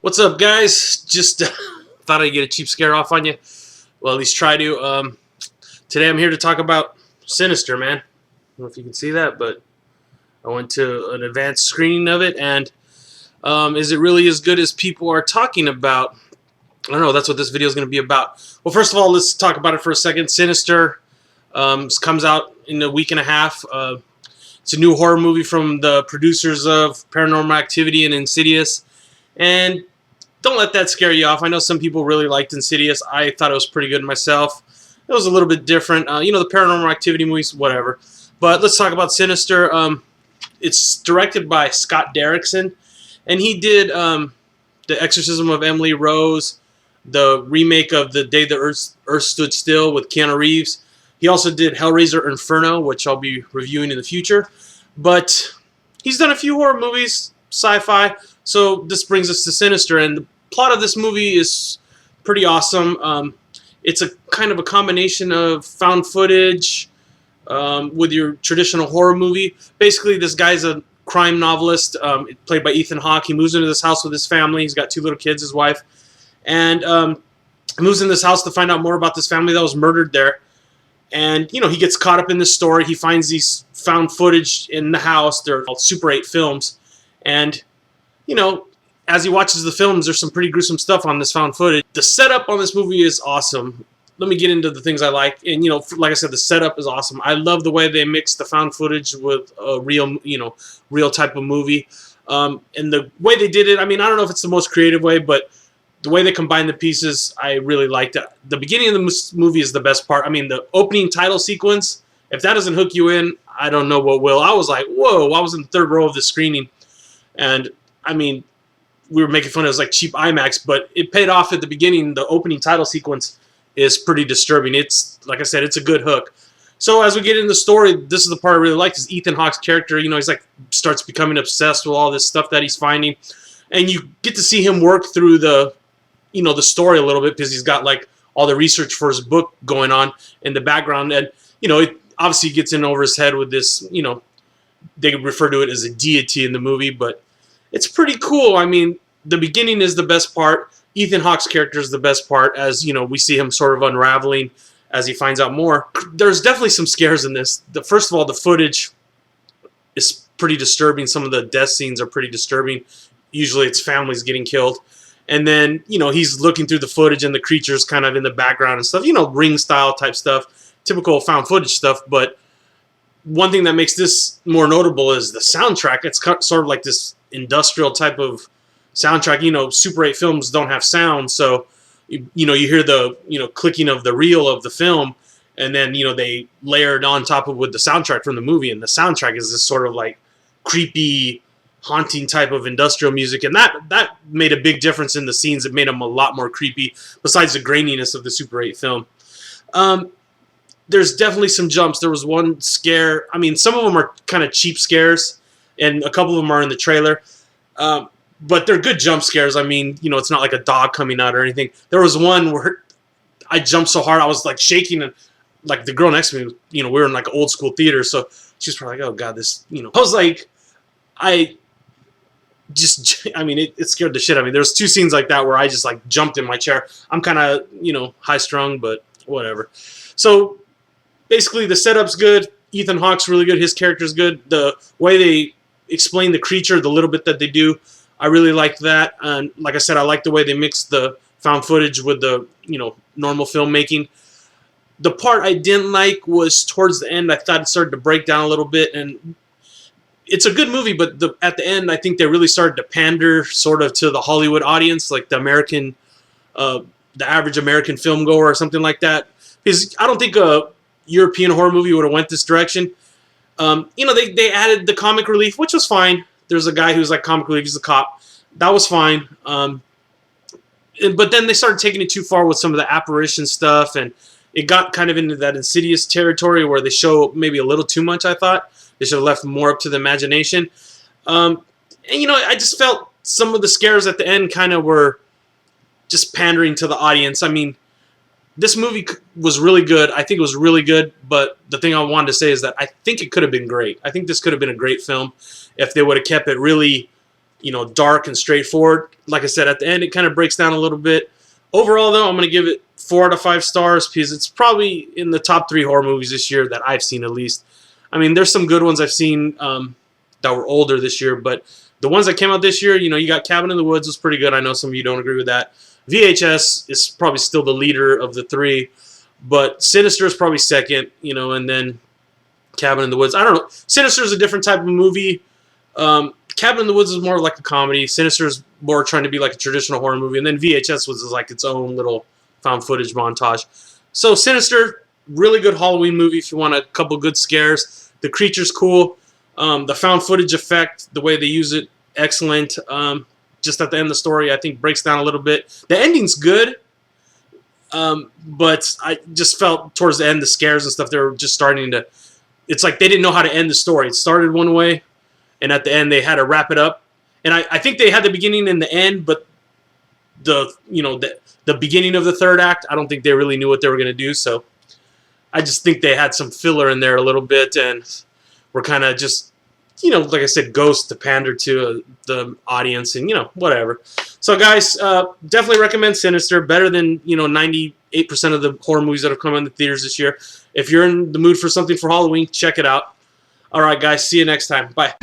What's up, guys? Just thought I'd get a cheap scare off on you. Well, at least try to. Today I'm here to talk about Sinister, man. I don't know if you can see that, but I went to an advanced screening of it, and is it really as good as people are talking about? I don't know. That's what this video is going to be about. Well, first of all, let's talk about it for a second. Sinister comes out in a week and a half. It's a new horror movie from the producers of Paranormal Activity and Insidious. And don't let that scare you off. I know some people really liked Insidious. I thought it was pretty good myself. It was a little bit different. You know, the Paranormal Activity movies, whatever. But let's talk about Sinister. It's directed by Scott Derrickson. And he did The Exorcism of Emily Rose, the remake of The Day the Earth Stood Still with Keanu Reeves. He also did Hellraiser Inferno, which I'll be reviewing in the future. But he's done a few horror movies, sci-fi. So this brings us to Sinister, and the plot of this movie is pretty awesome. It's a kind of a combination of found footage with your traditional horror movie. Basically, this guy's a crime novelist, played by Ethan Hawke. He moves into this house with his family. He's got 2 little kids, his wife, and moves in this house to find out more about this family that was murdered there. And, you know, he gets caught up in this story. He finds these found footage in the house. They're called Super 8 films. And, you know, as he watches the films, there's some pretty gruesome stuff on this found footage. The setup on this movie is awesome. Let me get into the things I like. And, you know, like I said, the setup is awesome. I love the way they mix the found footage with a real, real type of movie. And the way they did it, I mean, I don't know if it's the most creative way, but the way they combine the pieces, I really liked it. The beginning of the movie is the best part. I mean, the opening title sequence, if that doesn't hook you in, I don't know what will. I was like, whoa, I was in the 3rd row of the screening. And, I mean, we were making fun of it as like cheap IMAX, but it paid off at the beginning. The opening title sequence is pretty disturbing. It's, like I said, it's a good hook. So as we get into the story, this is the part I really liked, is Ethan Hawke's character. You know, he's like, starts becoming obsessed with all this stuff that he's finding. And you get to see him work through the, the story a little bit, because he's got like all the research for his book going on in the background. And, it obviously gets in over his head with this, they refer to it as a deity in the movie, but it's pretty cool. I mean, the beginning is the best part. Ethan Hawke's character is the best part, as, we see him sort of unraveling as he finds out more. There's definitely some scares in this. First of all, the footage is pretty disturbing. Some of the death scenes are pretty disturbing. Usually it's families getting killed. And then, he's looking through the footage and the creatures kind of in the background and stuff. Ring style type stuff. Typical found footage stuff. But one thing that makes this more notable is the soundtrack. It's sort of like this industrial type of soundtrack. Super 8 films don't have sound. So, you hear the, clicking of the reel of the film. And then, they layer it on top of with the soundtrack from the movie. And the soundtrack is this sort of like creepy, haunting type of industrial music, and that made a big difference in the scenes. It made them a lot more creepy, besides the graininess of the Super 8 film. There's definitely some jumps. There was one scare. I mean, some of them are kind of cheap scares, and a couple of them are in the trailer. But they're good jump scares. I mean, it's not like a dog coming out or anything. There was one where I jumped so hard I was like shaking, and like the girl next to me, we were in like an old school theater, so she was probably like, oh God, this, I was like, it scared the shit out of me. There's 2 scenes like that where I just like jumped in my chair. I'm kind of, high strung, but whatever. So basically the setup's good. Ethan Hawke's really good. His character's good. The way they explain the creature, the little bit that they do, I really liked that. And like I said, I like the way they mix the found footage with the, normal filmmaking. The part I didn't like was towards the end. I thought it started to break down a little bit, and it's a good movie, but at the end, I think they really started to pander sort of to the Hollywood audience, like the American, the average American film goer or something like that. Because I don't think a European horror movie would have went this direction. They added the comic relief, which was fine. There's a guy who's like comic relief, he's a cop. That was fine. But then they started taking it too far with some of the apparition stuff, and it got kind of into that Insidious territory where they show maybe a little too much, I thought. They should have left more up to the imagination. And, I just felt some of the scares at the end kind of were just pandering to the audience. I mean, this movie was really good. I think it was really good, but the thing I wanted to say is that I think it could have been great. I think this could have been a great film if they would have kept it really, dark and straightforward. Like I said, at the end, it kind of breaks down a little bit. Overall, though, I'm going to give it 4 out of 5 stars because it's probably in the top 3 horror movies this year that I've seen at least. I mean, there's some good ones I've seen that were older this year, but the ones that came out this year, you got Cabin in the Woods was pretty good. I know some of you don't agree with that. VHS is probably still the leader of the 3, but Sinister is probably second, and then Cabin in the Woods. I don't know. Sinister is a different type of movie. Cabin in the Woods is more like a comedy. Sinister is more trying to be like a traditional horror movie, and then VHS was like its own little found footage montage. So Sinister, really good Halloween movie if you want a couple good scares. The creature's cool. The found footage effect, the way they use it, excellent. Just at the end of the story, I think breaks down a little bit. The ending's good, but I just felt towards the end, the scares and stuff, they were just starting to... It's like they didn't know how to end the story. It started one way, and at the end they had to wrap it up. And I think they had the beginning and the end, but the beginning of the third act, I don't think they really knew what they were going to do. So I just think they had some filler in there a little bit, and were kind of just, like I said, ghost to pander to the audience, and whatever. So guys, definitely recommend Sinister. Better than 98% of the horror movies that have come in the theaters this year. If you're in the mood for something for Halloween, check it out. All right, guys, see you next time. Bye.